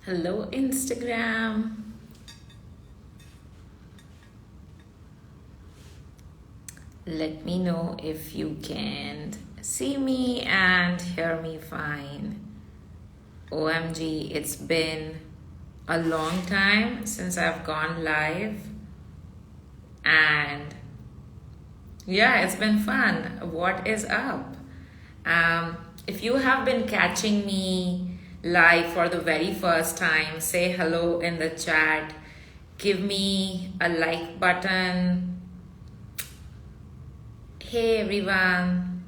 Hello, Instagram. Let me know if you can see me and hear me fine. OMG, it's been a long time since I've gone live, and yeah, it's been fun. What is up? If you have been catching me live for the very first time, say hello in the chat. Give me a like button. Hey everyone,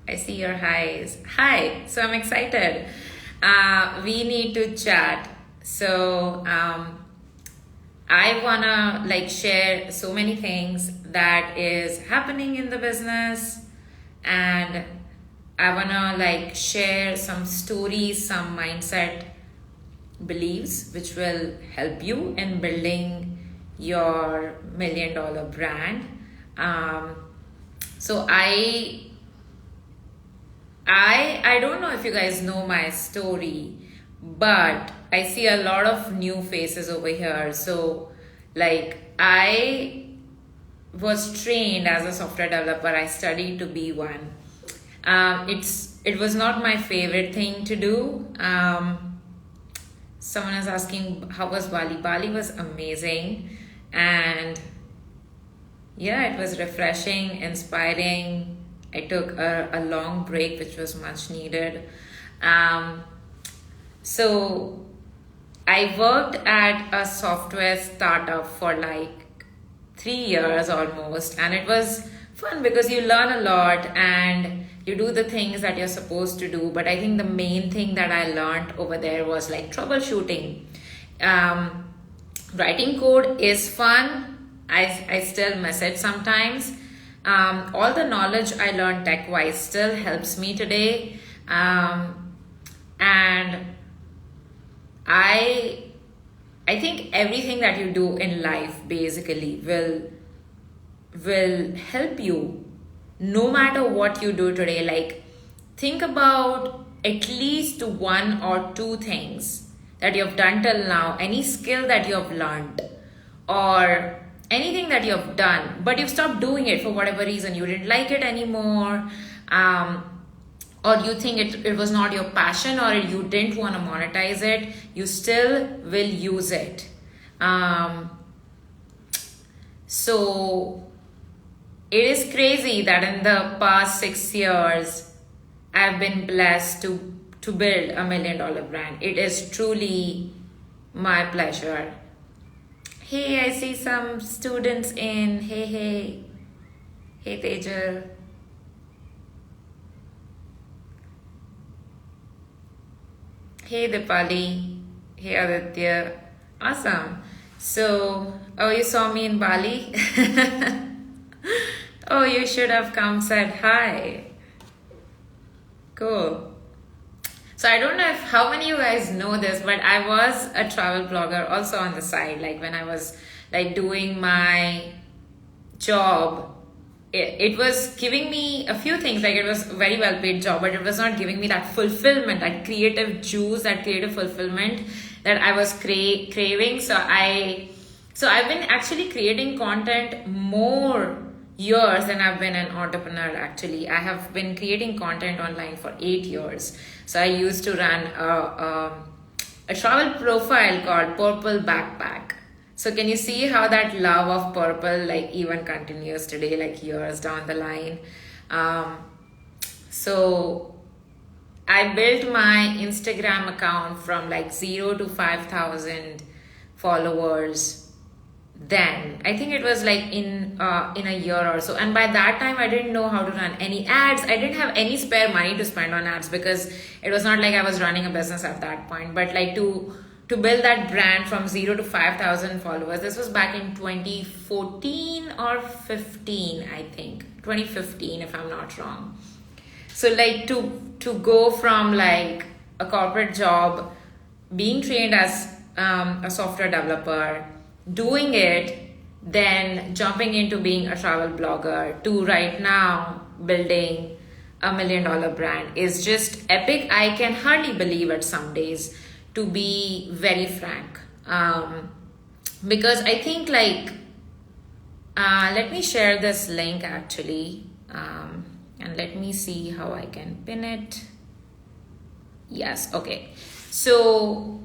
I see your highs. Hi, so I'm excited. We need to chat. So I wanna share so many things that is happening in the business, and I wanna share some stories, some mindset beliefs which will help you in building your $1 million brand. So I don't know if you guys know my story, but I see a lot of new faces over here. So I was trained as a software developer. I studied to be one. It was not my favorite thing to do. Someone is asking, how was Bali? Bali was amazing, and yeah, it was refreshing, inspiring. I took a long break, which was much needed. So I worked at a software startup for 3 years almost, and it was fun because you learn a lot and you do the things that you're supposed to do. But I think the main thing that I learned over there was troubleshooting. Writing code is fun. I still miss it sometimes. All the knowledge I learned tech-wise still helps me today. And I think everything that you do in life basically will help you no matter what you do today. Think about at least one or two things that you've done till now, any skill that you have learned, or anything that you have done, but you've stopped doing it for whatever reason. You didn't like it anymore, or you think it was not your passion, or you didn't want to monetize it. You still will use it. So it is crazy that in the past 6 years, I've been blessed to build a $1 million brand. It is truly my pleasure. Hey, I see some students in. Hey. Hey, Tejal. Hey, Dipali. Hey, Aditya. Awesome. So, oh, you saw me in Bali? Oh, you should have come said hi. Cool. So I don't know how many of you guys know this, but I was a travel blogger also on the side. When I was doing my job, it was giving me a few things. It was a very well paid job, but it was not giving me that fulfillment, that creative juice, that creative fulfillment that I was craving. So I've been actually creating content more years than I've been an entrepreneur. Actually, I have been creating content online for 8 years. So I used to run a travel profile called Purple Backpack. So can you see how that love of purple even continues today, years down the line? So I built my Instagram account from 0 to 5,000 followers. Then I think it was in a year or so, and by that time I didn't know how to run any ads. I didn't have any spare money to spend on ads because it was not I was running a business at that point. But to build that brand from 0 to 5,000 followers, this was back in 2014 or 15, I think 2015 if I'm not wrong. So to go from a corporate job, being trained as a software developer, doing it, then jumping into being a travel blogger, to right now building a $1 million brand is just epic. I can hardly believe it some days to be very frank. Because I think like, let me share this link actually, and let me see how I can pin it. Yes, okay. So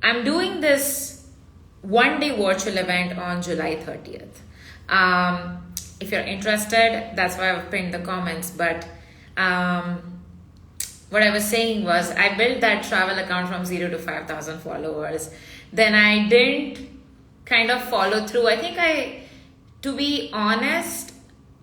I'm doing this 1-day virtual event on July 30th. If you're interested, that's why I've pinned the comments. But what I was saying was, I built that travel account from 0 to 5,000 followers. Then I didn't kind of follow through. I think to be honest,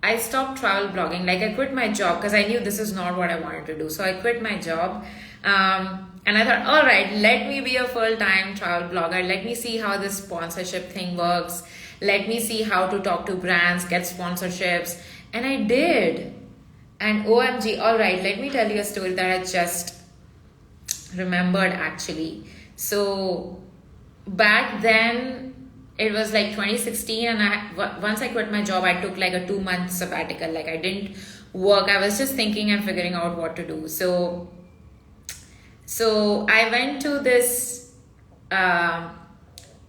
I stopped travel blogging. Like I quit my job because I knew this is not what I wanted to do. So I quit my job. And I thought, all right, let me be a full-time travel blogger. Let me see how this sponsorship thing works. Let me see how to talk to brands, get sponsorships. And I did. And OMG, all right, let me tell you a story that I just remembered actually. So back then, it was like 2016, and once I quit my job, I took like a 2-month sabbatical. Like I didn't work. I was just thinking and figuring out what to do. So I went to this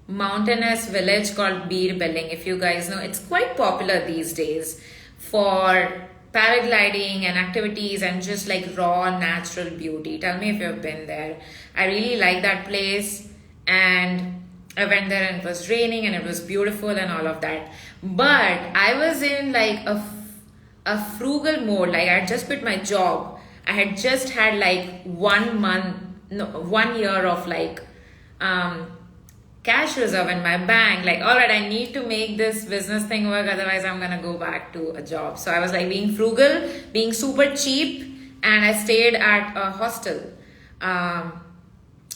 mountainous village called Bir Billing. If you guys know, it's quite popular these days for paragliding and activities and just like raw natural beauty. Tell me if you've been there. I really like that place, and I went there and it was raining and it was beautiful and all of that. But I was in like a frugal mode. Like I had just quit my job. I had just had like 1 year of like cash reserve in my bank. Like, all right, I need to make this business thing work, otherwise I'm gonna go back to a job. So I was like being frugal, being super cheap, and I stayed at a hostel,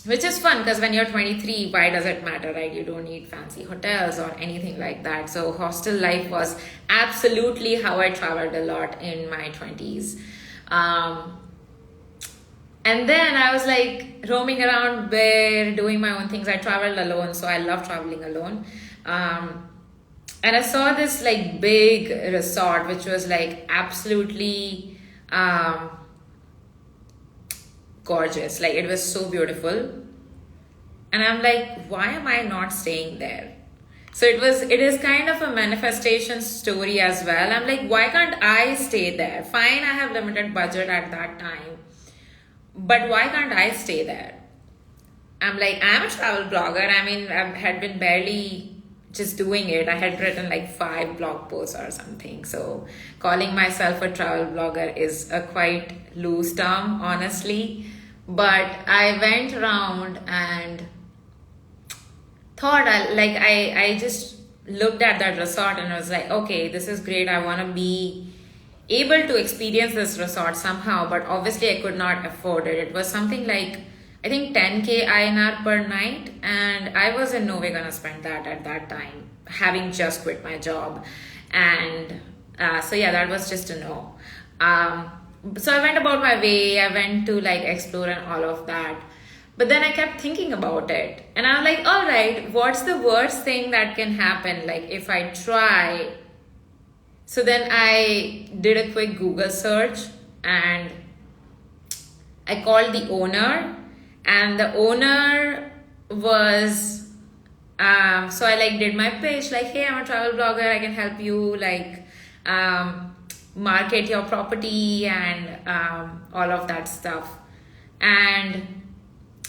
which is fun because when you're 23, why does it matter, right? You don't need fancy hotels or anything like that. So hostel life was absolutely how I traveled a lot in my 20s. And then I was like roaming around there, doing my own things. I traveled alone, so I love traveling alone. And I saw this like big resort, which was like absolutely gorgeous. Like it was so beautiful. And I'm like, why am I not staying there? So it is kind of a manifestation story as well. I'm like, why can't I stay there? Fine, I have limited budget at that time, but why can't I stay there? I'm like, I'm a travel blogger. I mean, I had been barely just doing it. I had written like 5 blog posts or something. So calling myself a travel blogger is a quite loose term, honestly. But I went around and thought, I just looked at that resort and was like, okay, this is great. I want to be able to experience this resort somehow, but obviously I could not afford it. It was something like, I think 10K INR per night, and I was in no way gonna spend that at that time, having just quit my job. And so yeah, that was just a no. So I went about my way. I went to like explore and all of that. But then I kept thinking about it, and I was like, all right, what's the worst thing that can happen? Like if I try. So then I did a quick Google search and I called the owner, and the owner was, so I like did my pitch like, hey, I'm a travel blogger. I can help you like market your property and all of that stuff. And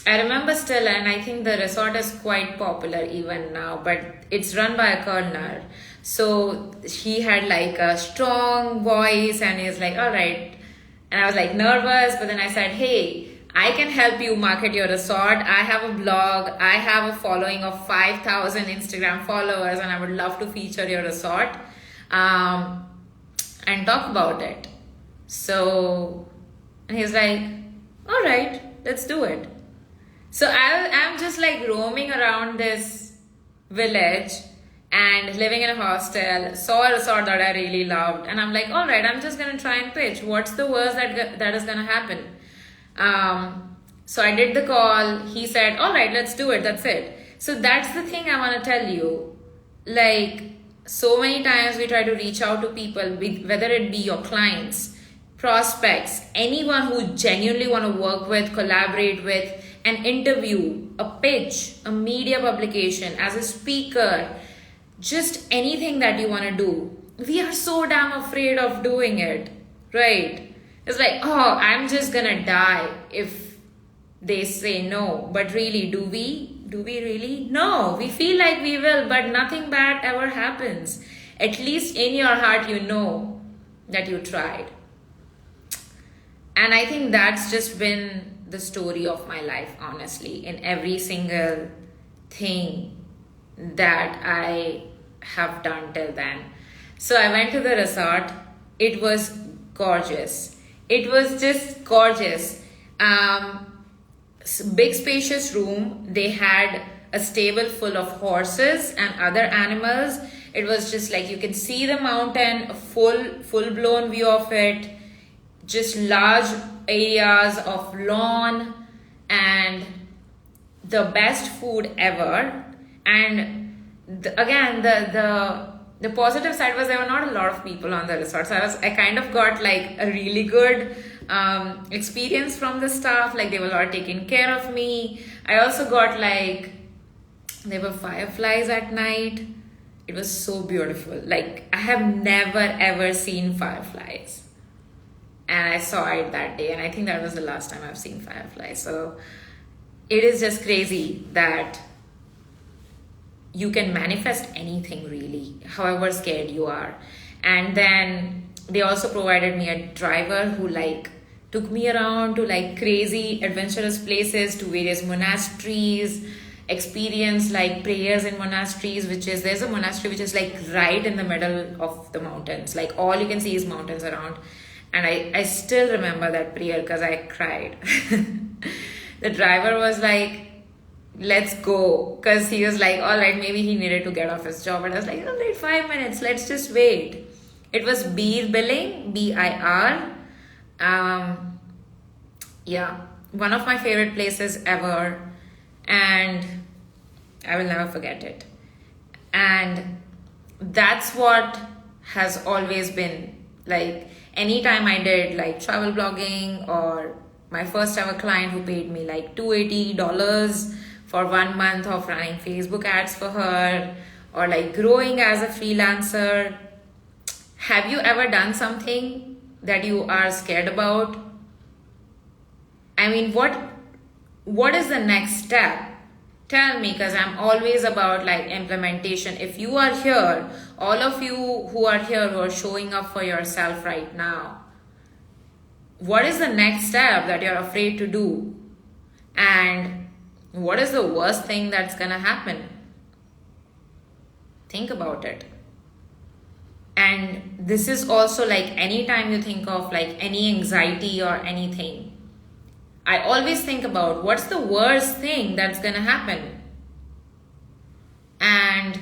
I remember still, and I think the resort is quite popular even now, but it's run by a colonel. So he had like a strong voice and he's like, all right. And I was like nervous, but then I said, hey, I can help you market your resort. I have a blog. I have a following of 5,000 Instagram followers, and I would love to feature your resort and talk about it. So, and he's like, all right, let's do it. So I'm just like roaming around this village and living in a hostel, saw a resort that I really loved, and I'm like, all right, I'm just gonna try and pitch. What's the worst that is gonna happen? So I did the call. He said, all right, let's do it. That's it. So that's the thing I want to tell you. Like, so many times we try to reach out to people, whether it be your clients, prospects, anyone who genuinely want to work with, collaborate with, an interview, a pitch, a media publication, as a speaker, just anything that you want to do, we are so damn afraid of doing it, right? It's like, oh, I'm just gonna die if they say no. But really, do we? Do we really? No, we feel like we will, but nothing bad ever happens. At least in your heart, you know that you tried. And I think that's just been the story of my life, honestly, in every single thing that I have done till then. So I went to the resort. It was gorgeous. It was just gorgeous. Big spacious room. They had a stable full of horses and other animals. It was just like you can see the mountain, a full blown view of it, just large areas of lawn, and the best food ever. And the positive side was there were not a lot of people on the resort, so I kind of got like a really good experience from the staff. Like they were all taking care of me. I also got like, there were fireflies at night. It was so beautiful. Like I have never ever seen fireflies, and I saw it that day, and I think that was the last time I've seen fireflies. So it is just crazy that you can manifest anything, really, however scared you are. And then they also provided me a driver who like took me around to like crazy adventurous places, to various monasteries, experience like prayers in monasteries, there's a monastery which is like right in the middle of the mountains. Like all you can see is mountains around. And I still remember that prayer because I cried. The driver was like, let's go, because he was like, all right, maybe he needed to get off his job. And I was like, all right, 5 minutes, let's just wait. It was beer billing, BIR. Yeah, one of my favorite places ever, and I will never forget it. And that's what has always been like, anytime I did like travel blogging, or my first ever client who paid me like $280 for 1 month of running Facebook ads for her, or like growing as a freelancer. Have you ever done something that you are scared about? I mean, what is the next step? Tell me, because I'm always about like implementation. If you are here, all of you who are here, who are showing up for yourself right now, what is the next step that you're afraid to do? And what is the worst thing that's gonna happen? Think about it. And this is also like, anytime you think of like any anxiety or anything, I always think about what's the worst thing that's gonna happen. And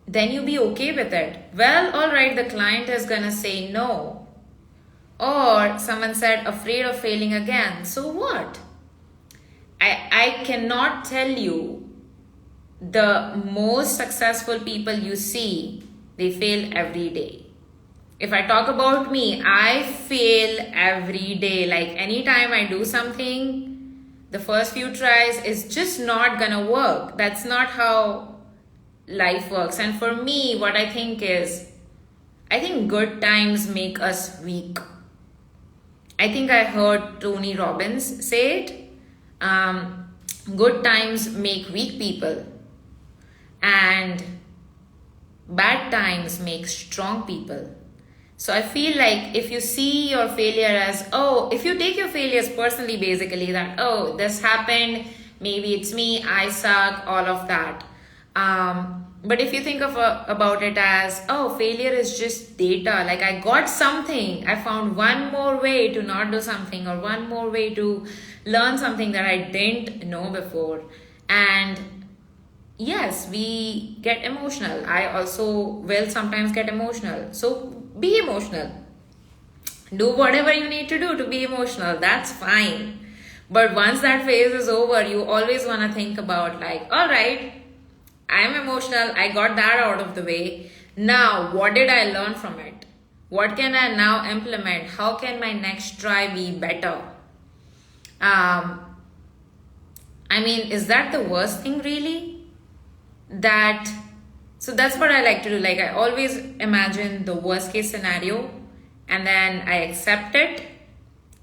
then you be okay with it. Well, all right, the client is gonna say no. Or someone said, afraid of failing again. So what? I cannot tell you, the most successful people you see, they fail every day. If I talk about me, I fail every day. Like anytime I do something, the first few tries is just not gonna work. That's not how life works. And for me, what I think is, I think good times make us weak. I think I heard Tony Robbins say it. Good times make weak people, and bad times make strong people. So I feel like if you see your failure as, if you take your failures personally, basically that, this happened, maybe it's me, I suck, all of that. But if you think about it as, failure is just data. Like I got something, I found one more way to not do something, or one more way to learn something that I didn't know before. And yes, we get emotional. I also will sometimes get emotional. So be emotional. Do whatever you need to do to be emotional. That's fine. But once that phase is over, you always want to think about like, all right, I'm emotional. I got that out of the way. Now, what did I learn from it? What can I now implement? How can my next try be better? I mean, is that the worst thing really? That, so that's what I like to do. Like, I always imagine the worst case scenario and then I accept it.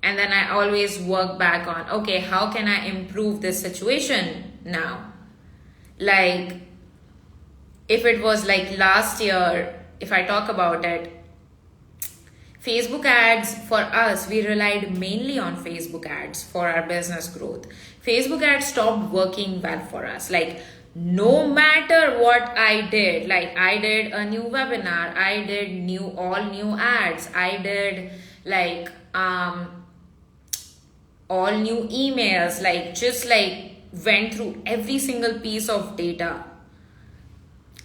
And then I always work back on, okay, how can I improve this situation now? Like, if it was like last year, if I talk about it, Facebook ads for us, we relied mainly on Facebook ads for our business growth. Facebook ads stopped working well for us. Like, no matter what I did, like I did a new webinar, I did all new ads, I did like all new emails, like just like went through every single piece of data.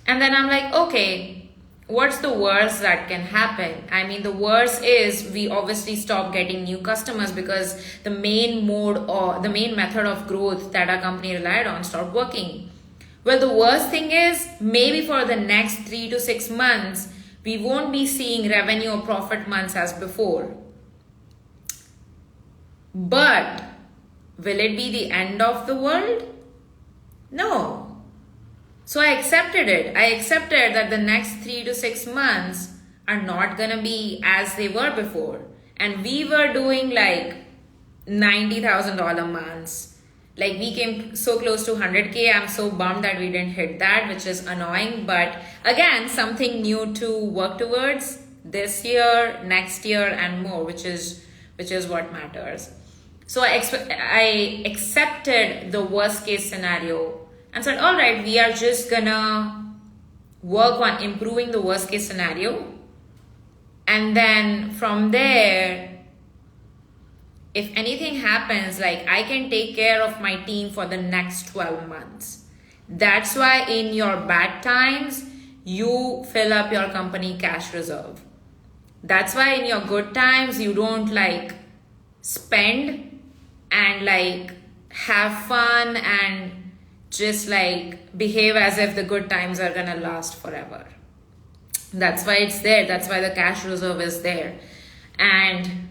And then I'm like, okay, what's the worst that can happen? I mean, the worst is we obviously stop getting new customers because the main mode or the main method of growth that our company relied on stopped working. Well, the worst thing is maybe for the next 3 to 6 months, we won't be seeing revenue or profit months as before. But will it be the end of the world? No. So I accepted it. I accepted that the next 3 to 6 months are not gonna be as they were before. And we were doing like $90,000 months. Like we came so close to 100K. I'm so bummed that we didn't hit that, which is annoying. But again, something new to work towards this year, next year, and more, which is what matters. So I accepted the worst case scenario and said, all right, we are just gonna work on improving the worst case scenario. And then from there, if anything happens, like I can take care of my team for the next 12 months. That's why in your bad times, you fill up your company cash reserve. That's why in your good times, you don't like spend and like have fun and just like behave as if the good times are gonna last forever. That's why it's there. That's why the cash reserve is there. And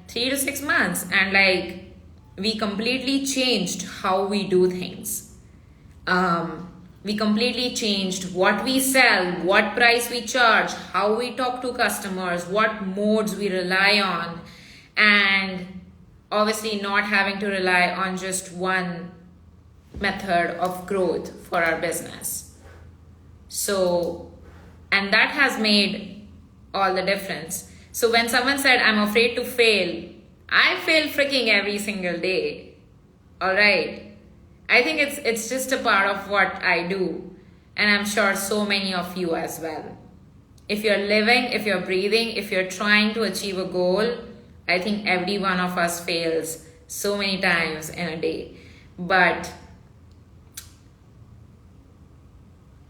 3 to 6 months, and like we completely changed how we do things. We completely changed what we sell, what price we charge, how we talk to customers, what modes we rely on, and obviously not having to rely on just one method of growth for our business. So, and that has made all the difference. So when someone said, I'm afraid to fail, I fail freaking every single day. All right. I think it's just a part of what I do. And I'm sure so many of you as well. If you're living, if you're breathing, if you're trying to achieve a goal, I think every one of us fails so many times in a day. But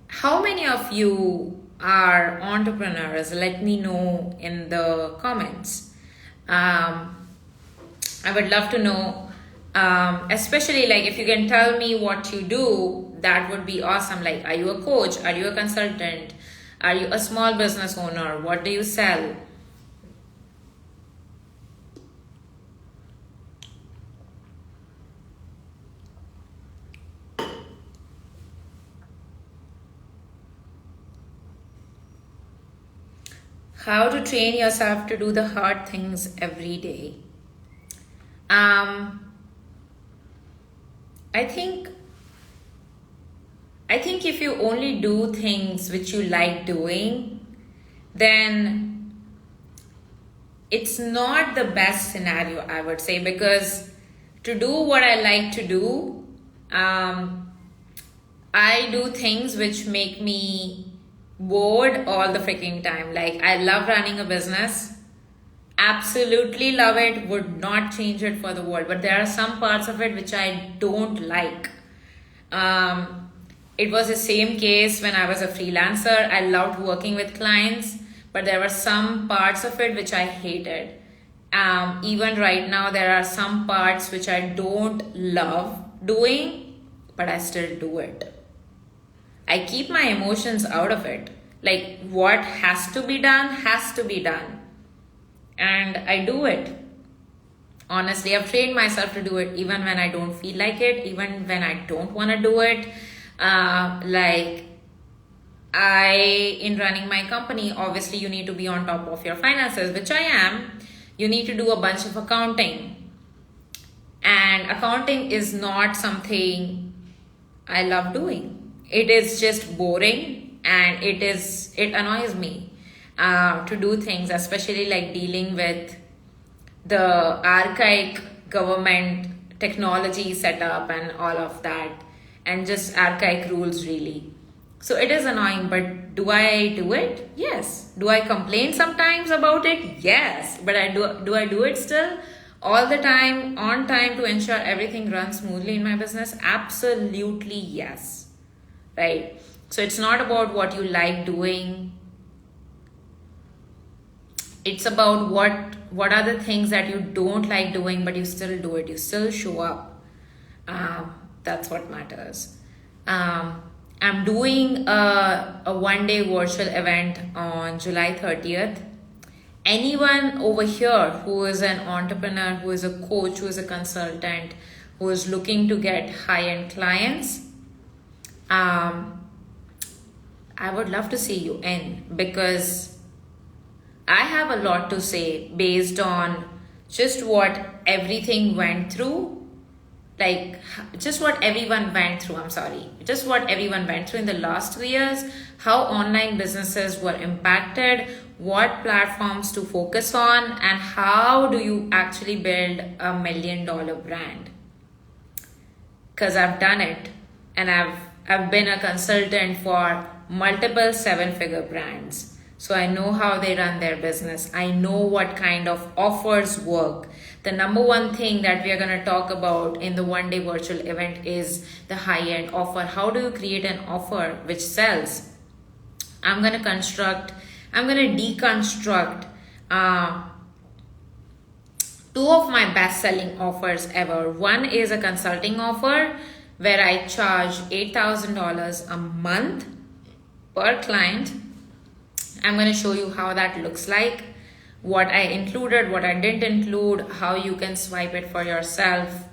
how many of you are entrepreneurs? Let me know in the comments. I would love to know, especially like if you can tell me what you do, that would be awesome. Like, are you a coach? Are you a consultant? Are you a small business owner? What do you sell? How to train yourself to do the hard things every day. I think if you only do things which you like doing, then it's not the best scenario, I would say, because to do what I like to do, I do things which make me bored all the freaking time. Like, I love running a business, absolutely love it, would not change it for the world, but there are some parts of it which I don't like. It was the same case when I was a freelancer. I loved working with clients, but there were some parts of it which I hated. Even right now, there are some parts which I don't love doing, but I still do it. I keep my emotions out of it. Like, what has to be done has to be done. And I do it. Honestly, I've trained myself to do it even when I don't feel like it, even when I don't want to do it. Like in running my company, obviously you need to be on top of your finances, which I am. You need to do a bunch of accounting. And accounting is not something I love doing. It is just boring, and it annoys me to do things, especially like dealing with the archaic government technology setup and all of that, and just archaic rules really. So it is annoying, but do I do it? Yes. Do I complain sometimes about it? Yes. But do I do it still all the time, on time, to ensure everything runs smoothly in my business? Absolutely yes. Right? So it's not about what you like doing. It's about what are the things that you don't like doing, but you still do it. You still show up. That's what matters. I'm doing a one-day virtual event on July 30th. Anyone over here who is an entrepreneur, who is a coach, who is a consultant, who is looking to get high-end clients, I would love to see you in, because I have a lot to say based on just what everything went through, like just what everyone went through, just what everyone went through in the last 2 years, how online businesses were impacted, what platforms to focus on, and how do you actually build a $1 million brand. Because I've done it, and I've been a consultant for multiple 7-figure brands. So I know how they run their business. I know what kind of offers work. The number one thing that we are going to talk about in the one-day virtual event is the high-end offer. How do you create an offer which sells? I'm going to deconstruct 2 of my best-selling offers ever. One is a consulting offer where I charge $8,000 a month per client. I'm going to show you how that looks like, what I included, what I didn't include, how you can swipe it for yourself.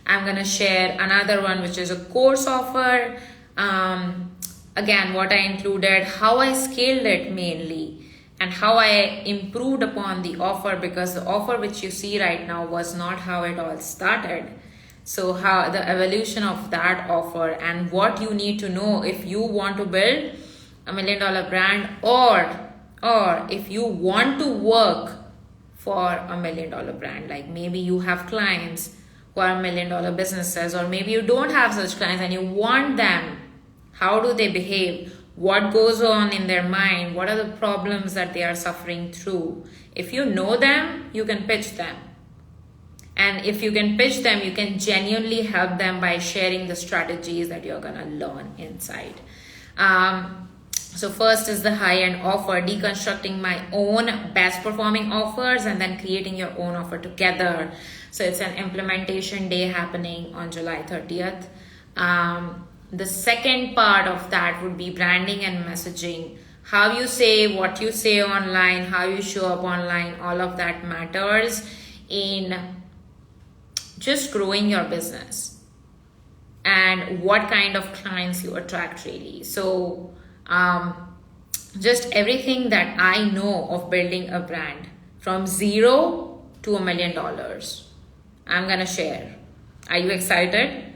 I'm going to share another one, which is a course offer. Again, what I included, how I scaled it mainly, and how I improved upon the offer, because the offer which you see right now was not how it all started. So how the evolution of that offer, and what you need to know if you want to build a $1 million brand, or if you want to work for a $1 million brand. Like maybe you have clients who are $1 million businesses, or maybe you don't have such clients and you want them. How do they behave? What goes on in their mind? What are the problems that they are suffering through? If you know them, you can pitch them. And if you can pitch them, you can genuinely help them by sharing the strategies that you're going to learn inside. So first is the high-end offer, deconstructing my own best performing offers and then creating your own offer together. So it's an implementation day happening on July 30th. The second part of that would be branding and messaging. How you say, what you say online, how you show up online, all of that matters in just growing your business and what kind of clients you attract really. So just everything that I know of building a brand from 0 to $1 million, I'm gonna share. Are you excited?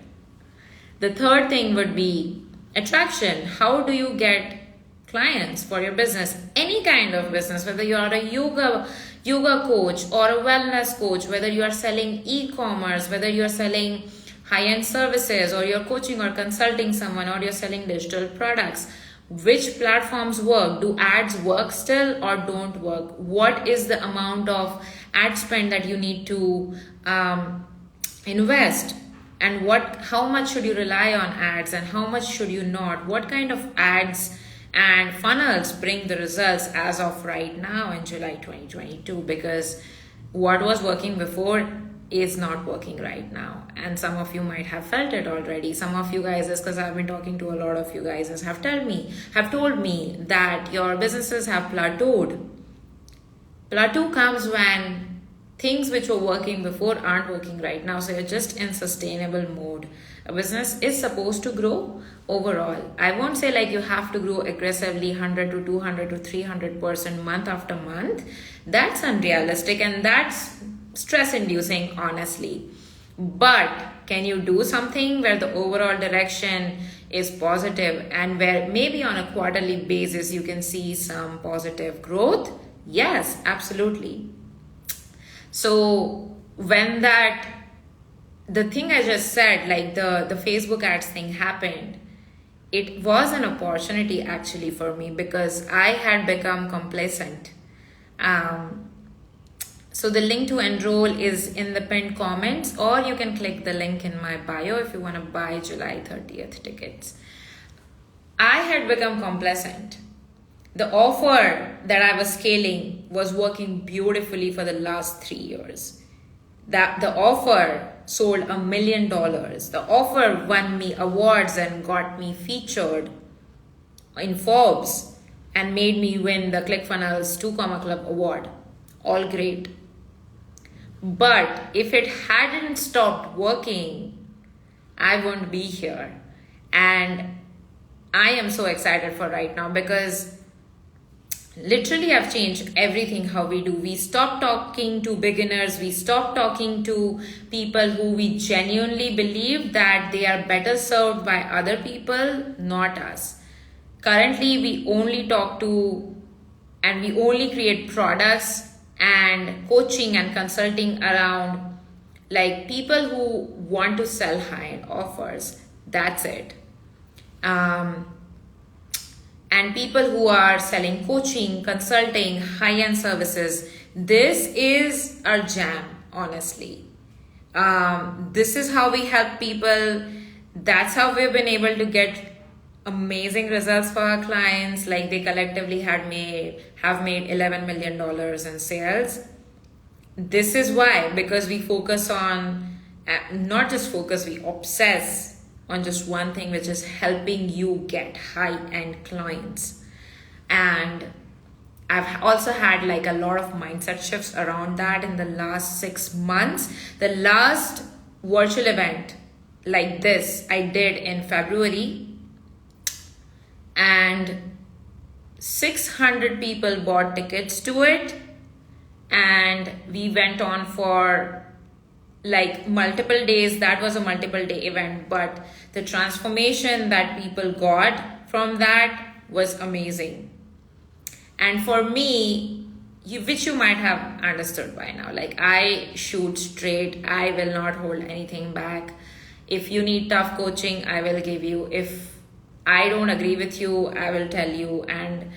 The third thing would be attraction. How do you get clients for your business? Any kind of business, whether you are a yoga coach or a wellness coach, whether you are selling e-commerce, whether you are selling high-end services, or you're coaching or consulting someone, or you're selling digital products. Which platforms work? Do ads work still or don't work? What is the amount of ad spend that you need to invest? And how much should you rely on ads and how much should you not? What kind of ads and funnels bring the results as of right now in July 2022? Because what was working before is not working right now, and some of you might have felt it already. Some of you guys, because I've been talking to a lot of you guys, have told me that your businesses have plateaued. Plateau comes when things which were working before aren't working right now. So you're just in sustainable mode. A business is supposed to grow overall. I won't say like you have to grow aggressively 100 to 200 to 300% month after month. That's unrealistic and that's stress inducing, honestly. But can you do something where the overall direction is positive and where maybe on a quarterly basis you can see some positive growth? Yes, absolutely. So when the thing I just said, like the Facebook ads thing happened, it was an opportunity actually for me because I had become complacent. So the link to enroll is in the pinned comments, or you can click the link in my bio if you want to buy July 30th tickets. I had become complacent. The offer that I was scaling was working beautifully for the last 3 years. That the offer sold $1 million. The offer won me awards and got me featured in Forbes and made me win the ClickFunnels 2 Comma Club award. All great. But if it hadn't stopped working, I wouldn't be here. And I am so excited for right now because literally I've changed everything how we do. We stop talking to beginners. We stop talking to people who we genuinely believe that they are better served by other people, not us. Currently, we only talk to and we only create products and coaching and consulting around like people who want to sell high-end offers. That's it. And people who are selling coaching, consulting, high-end services. This is our jam, honestly. This is how we help people. That's how we've been able to get amazing results for our clients. Like they collectively have made $11 million in sales. This is why, because we focus on, not just focus, we obsess on just one thing, which is helping you get high-end clients. And I've also had like a lot of mindset shifts around that in the last 6 months. The last virtual event like this I did in February, and 600 people bought tickets to it, and we went on for like multiple days. That was a multiple day event, but the transformation that people got from that was amazing. And for me, which you might have understood by now, like I shoot straight. I will not hold anything back. If you need tough coaching, I will give you. If I don't agree with you, I will tell you. And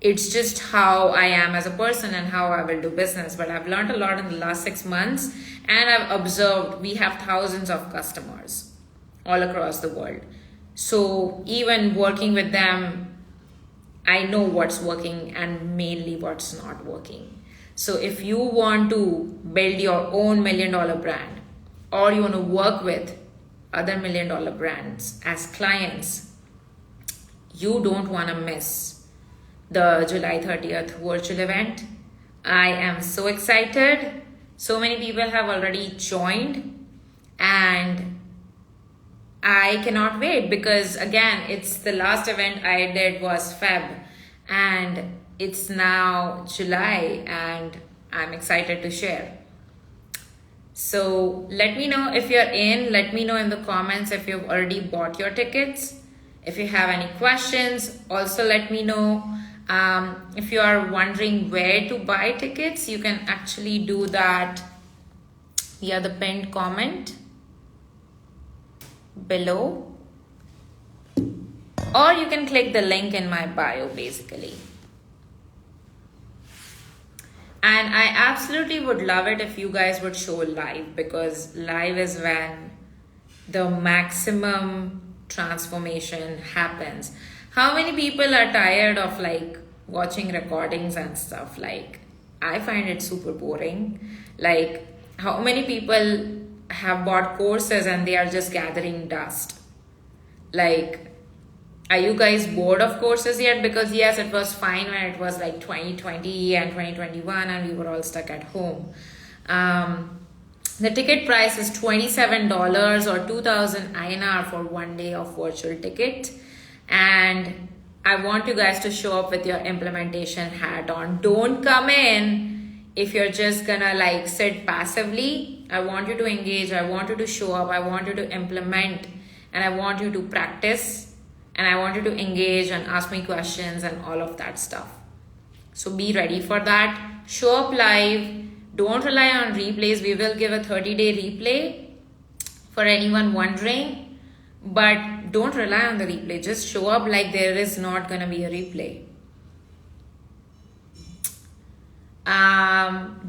it's just how I am as a person and how I will do business. But I've learned a lot in the last 6 months, and I've observed we have thousands of customers all across the world. So even working with them, I know what's working and mainly what's not working. So if you want to build your own $1 million brand, or you want to work with other $1 million brands as clients, you don't want to miss the July 30th virtual event. I am so excited. So many people have already joined, and I cannot wait because again, it's the last event I did was Feb, and it's now July, and I'm excited to share. So let me know if you're in. Let me know in the comments if you've already bought your tickets. If you have any questions, also let me know. If you are wondering where to buy tickets, you can actually do that via the pinned comment below, or you can click the link in my bio basically. And I absolutely would love it if you guys would show live, because live is when the maximum transformation happens. How many people are tired of like watching recordings and stuff? Like I find it super boring. Like how many people have bought courses and they are just gathering dust? Like, are you guys bored of courses yet? Because yes, it was fine when it was like 2020 and 2021 and we were all stuck at home. The ticket price is $27 or 2000 INR for 1 day of virtual ticket. And I want you guys to show up with your implementation hat on. Don't come in if you're just gonna like sit passively. I want you to engage. I want you to show up. I want you to implement, and I want you to practice, and I want you to engage and ask me questions and all of that stuff. So be ready for that. Show up live. Don't rely on replays. We will give a 30-day replay for anyone wondering, but don't rely on the replay. Just show up like there is not going to be a replay.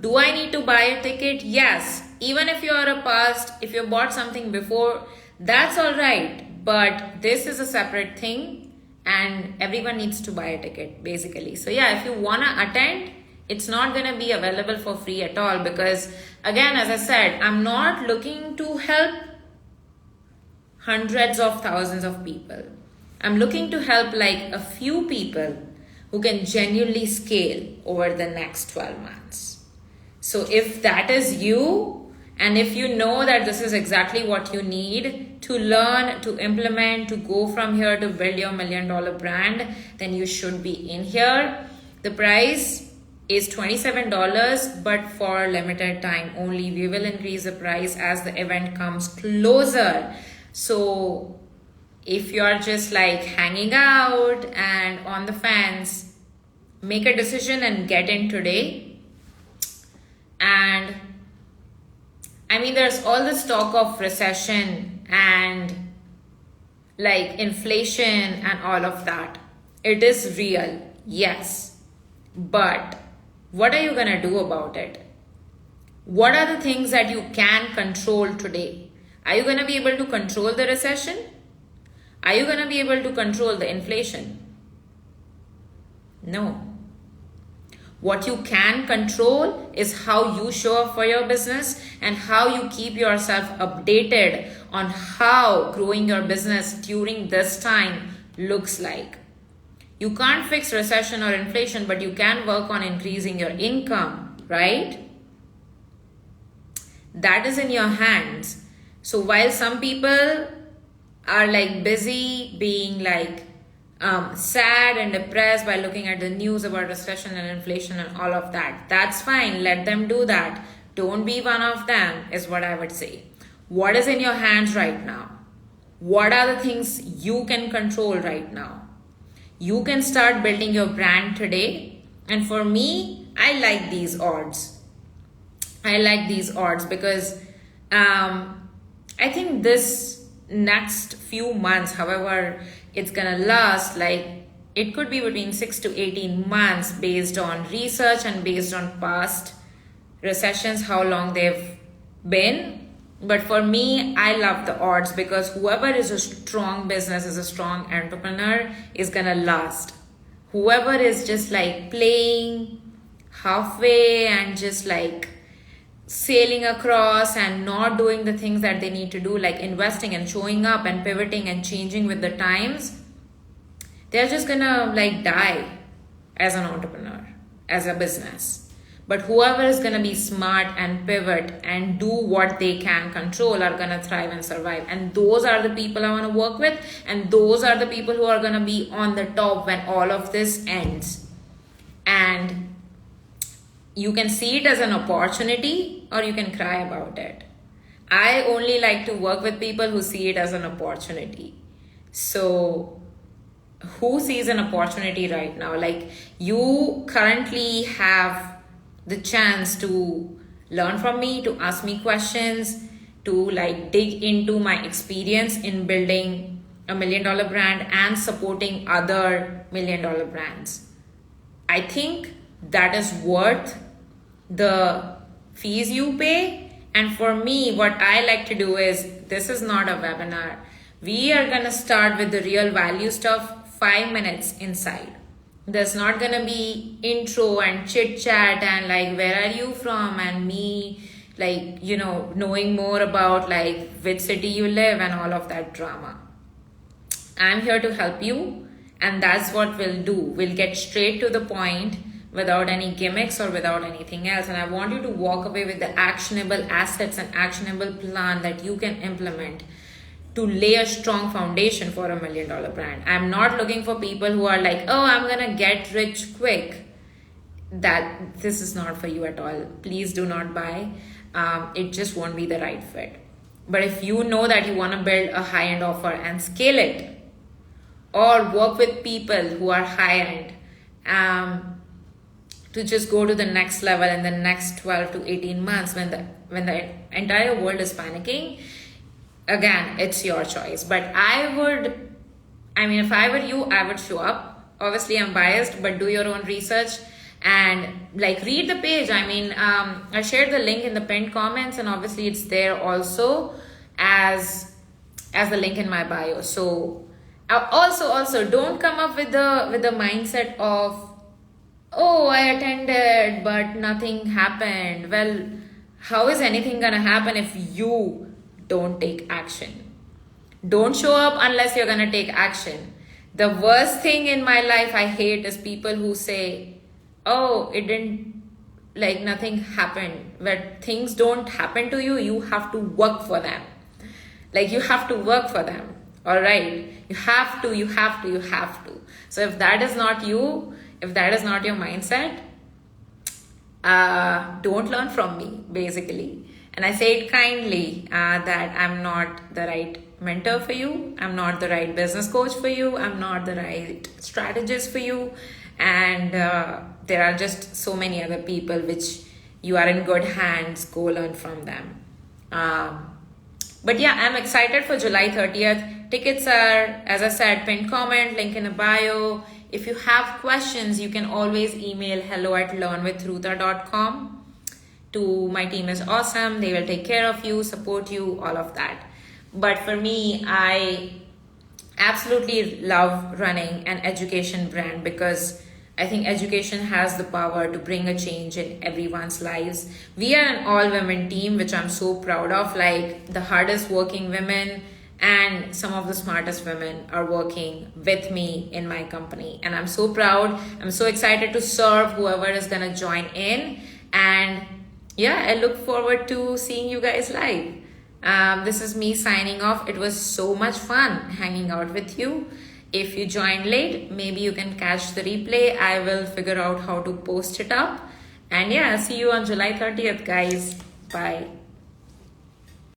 Do I need to buy a ticket? Yes. Even if you are a past, if you bought something before, that's all right. But this is a separate thing and everyone needs to buy a ticket basically. So yeah, if you want to attend, it's not going to be available for free at all, because again, as I said, I'm not looking to help hundreds of thousands of people. I'm looking to help like a few people who can genuinely scale over the next 12 months. So if that is you, and if you know that this is exactly what you need to learn, to implement, to go from here to build your $1 million brand, then you should be in here. The price is $27, but for limited time only. We will increase the price as the event comes closer. So if you're just like hanging out and on the fence, make a decision and get in today. And I mean, there's all this talk of recession and like inflation and all of that. It is real, yes, but what are you going to do about it? What are the things that you can control today? Are you going to be able to control the recession? Are you going to be able to control the inflation? No. What you can control is how you show up for your business and how you keep yourself updated on how growing your business during this time looks like. You can't fix recession or inflation, but you can work on increasing your income, right? That is in your hands. So while some people are like busy being like sad and depressed by looking at the news about recession and inflation and all of that, that's fine. Let them do that. Don't be one of them is what I would say. What is in your hands right now? What are the things you can control right now? You can start building your brand today. And for me, I like these odds. I like these odds because I think this next few months, however it's gonna last, like it could be between 6 to 18 months based on research and based on past recessions, how long they've been. But for me, I love the odds because whoever is a strong business, is a strong entrepreneur, is gonna last. Whoever is just like playing halfway and just like sailing across and not doing the things that they need to do, like investing and showing up and pivoting and changing with the times, they're just gonna like die as an entrepreneur, as a business. But whoever is going to be smart and pivot and do what they can control are going to thrive and survive. And those are the people I want to work with. And those are the people who are going to be on the top when all of this ends. And you can see it as an opportunity or you can cry about it. I only like to work with people who see it as an opportunity. So who sees an opportunity right now? Like you currently have the chance to learn from me, to ask me questions, to like dig into my experience in building a $1 million brand and supporting other $1 million brands. I think that is worth the fees you pay. And for me, what I like to do is, this is not a webinar. We are going to start with the real value stuff 5 minutes inside. There's not gonna be intro and chit chat and like where are you from and me like, you know, knowing more about like which city you live and all of that drama. I'm here to help you, and that's what we'll do. We'll get straight to the point. without any gimmicks or without anything else. And I want you to walk away with the actionable assets and actionable plan that you can implement to lay a strong foundation for $1 million brand. I'm not looking for people who are like, oh, I'm gonna get rich quick. That this is not for you at all. Please do not buy. It just won't be the right fit. But if you know that you want to build a high-end offer and scale it, or work with people who are high-end, to just go to the next level in the next 12 to 18 months when the entire world is panicking, again, it's your choice. But if I were you, I would show up. Obviously, I'm biased, but do your own research and like read the page. I shared the link in the pinned comments, and obviously it's there also as the link in my bio. So also don't come up with the mindset of, oh, I attended but nothing happened. Well, how is anything gonna happen if you don't take action? Don't show up unless you're gonna take action. The worst thing in my life I hate is people who say, oh, it didn't, like nothing happened. Where things don't happen to you, you have to work for them. Like you have to work for them. All right. You have to. So if that is not you, if that is not your mindset, don't learn from me, basically. And I say it kindly, that I'm not the right mentor for you. I'm not the right business coach for you. I'm not the right strategist for you. And there are just so many other people which you are in good hands. Go learn from them. But yeah, I'm excited for July 30th. Tickets are, as I said, pinned comment, link in the bio. If you have questions, you can always email hello@learnwithruta.com. My team is awesome. They will take care of you, support you, all of that. But for me, I absolutely love running an education brand because I think education has the power to bring a change in everyone's lives. We are an all-women team, which I'm so proud of. Like the hardest working women and some of the smartest women are working with me in my company. And I'm so proud. I'm so excited to serve whoever is going to join in. And yeah, I look forward to seeing you guys live. This is me signing off. It was so much fun hanging out with you. If you joined late, maybe you can catch the replay. I will figure out how to post it up. And yeah, see you on July 30th, guys. Bye.